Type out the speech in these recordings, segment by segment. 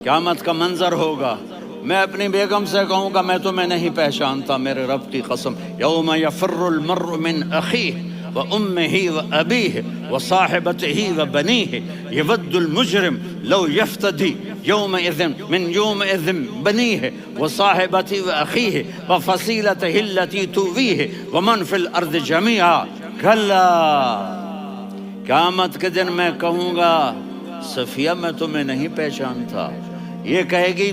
قیامت کا منظر ہوگا، میں اپنی بیگم سے کہوں گا میں تمہیں نہیں پہچانتا، میرے رب کی قسم، یوم یفر المرء من اخیہ وامہ وابیہ وصاحبتہ وبنیہ یود المجرم لو یفتدی یومئذ من یومئذ بنیہ وصاحبتہ واخیہ وفصیلتہ التی تؤویہ ومن فی الارض جمیعا کلا، قیامت کے دن میں کہوں گا صفیہ میں تمہیں نہیں پہچانتا، یہ کہے گی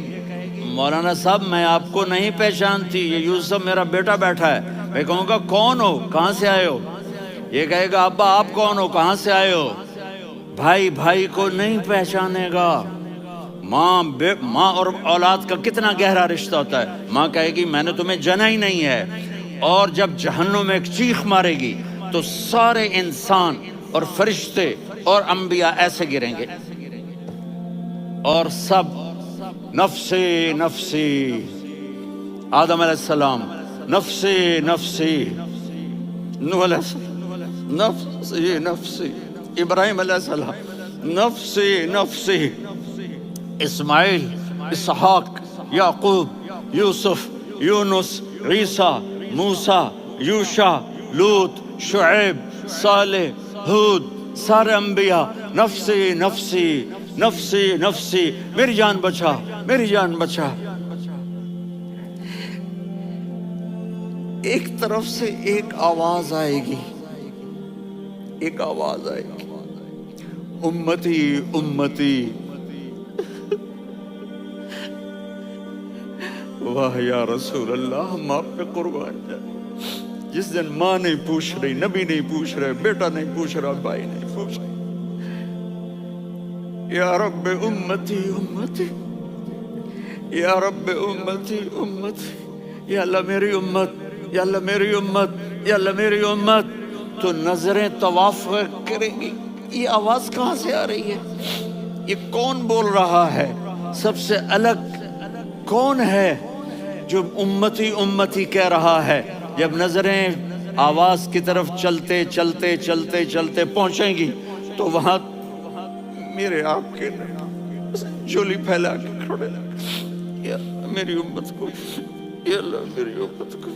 مولانا صاحب میں آپ کو نہیں پہچانتی، یہ یوسف میرا بیٹا بیٹھا ہے، میں کہوں گا کون ہو، کہاں سے آئے ہو، یہ کہے گا ابا آپ کون ہو، کہاں سے آئے ہو، بھائی بھائی کو نہیں پہچانے گا، ماں اور اولاد کا کتنا گہرا رشتہ ہوتا ہے، ماں کہے گی میں نے تمہیں جنا ہی نہیں ہے، اور جب جہنم میں ایک چیخ مارے گی تو سارے انسان اور فرشتے اور انبیاء ایسے گریں گے اور سب نفسی نفسی، آدم علیہ السلام نفسی نفسی، نوح علیہ السلام نفسی نفسی، ابراہیم علیہ السلام نفسی نفسی، اسماعیل، اسحاق، یعقوب، یوسف، یونس، عیسیٰ، موسیٰ، یوشع، لوط، شعیب، صالح، ہود، سارے انبیاء نفسی نفسی نفسی نفسی، میری جان بچا میری جان بچا۔ ایک طرف سے ایک آواز آئے گی، ایک آواز آئے گی، امتی امتی، واہ یا رسول اللہ ہم آپ پہ قربان جائیں۔ جس دن ماں نہیں پوچھ رہی، نبی نہیں پوچھ رہے، بیٹا نہیں پوچھ رہا، بھائی نہیں پوچھ رہا، یا رب امتی امتی، یا رب امتی امتی، یا اللہ میری امت، یا اللہ میری امت، یا اللہ میری امت، تو نظریں طواف کریں گی، یہ آواز کہاں سے آ رہی ہے، یہ کون بول رہا ہے، سب سے الگ کون ہے جو امتی امتی کہہ رہا ہے؟ جب نظریں آواز کی طرف چلتے چلتے چلتے چلتے پہنچیں گی تو وہاں میرے آپ کے جھولی پھیلا کے کھڑے، یا میری امت کو، یا اللہ میری امت کو۔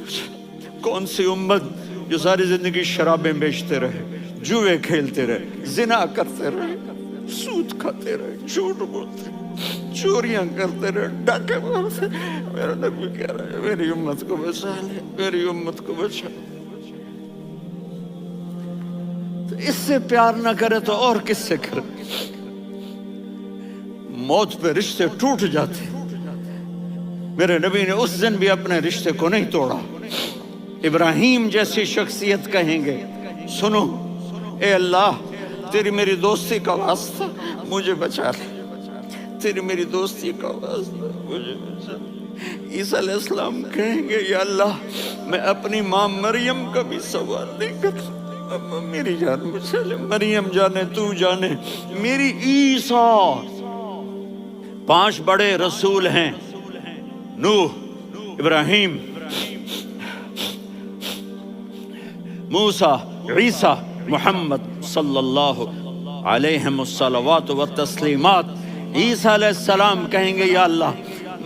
کون سی امت جو ساری زندگی شرابیں بیچتے رہے، جوئے کھیلتے رہے، زنا کرتے رہے، سود کھاتے رہے، جھوٹ بولتے رہے، چوریاں کرتے رہے، ڈاکے مارتے، میرا نبی کہہ رہا ہے میری امت کو بچا لے، میری امت کو بچا لے۔ تو اس سے پیار نہ کرے تو اور کس سے کرے؟ موت پہ رشتے ٹوٹ جاتے، میرے نبی نے اس دن بھی اپنے رشتے کو نہیں توڑا۔ ابراہیم جیسی شخصیت کہیں گے سنو اے اللہ تیری میری دوستی کا واسطہ مجھے بچا لے، تیری میری دوستی کا واسطہ مجھے بچا لے۔ عیسیٰ علیہ السلام کہیں گے یا اللہ میں اپنی ماں مریم کا بھی سوال نہیں کرتا، میری جان بچا لے، مریم جانے تو جانے، میری عیسیٰ۔ 5 بڑے رسول ہیں، نوح، ابراہیم، موسیٰ، عیسیٰ، محمد صلی اللہ علیہ الصلوات والتسلیمات۔ عیسیٰ علیہ السلام کہیں گے یا اللہ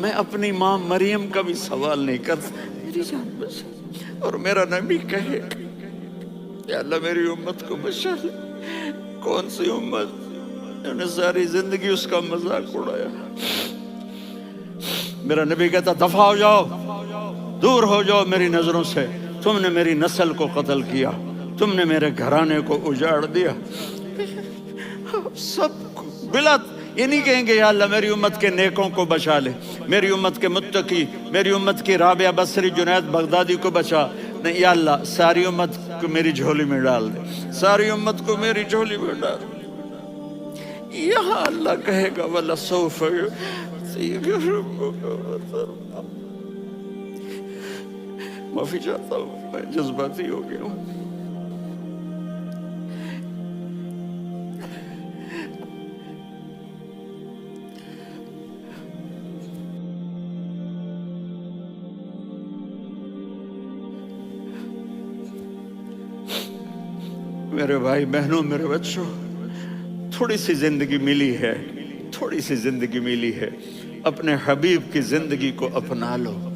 میں اپنی ماں مریم کا بھی سوال نہیں کرتا، میری جان بچا۔ اور میرا نبی کہے یا اللہ میری امت کو بچا لے۔ کون سی امت نے ساری زندگی اس کا مذاق اڑایا؟ میرا نبی کہتا دفع ہو جاؤ، دور ہو جاؤ میری نظروں سے، تم نے میری نسل کو قتل کیا، تم نے میرے گھرانے کو اجاڑ دیا۔ سب بلا یہ نہیں کہیں گے یا اللہ میری امت کے نیکوں کو بچا لے، میری امت کے متقی، میری امت کی رابعہ بصری جنید بغدادی کو بچا، نہیں یا اللہ ساری امت کو میری جھولی میں ڈال دے، ساری امت کو میری جھولی میں ڈال دے۔ یہاں اللہ کہے گا وَلَسَوْفَ يُعْطِيكَ رَبُّكَ فَتَرْضَىٰ۔ معافی چاہتا ہوں میں جذباتی ہو گیا ہوں۔ میرے بھائی بہنوں، میرے بچوں، تھوڑی سی زندگی ملی ہے، تھوڑی سی زندگی ملی ہے، اپنے حبیب کی زندگی کو اپنا لو۔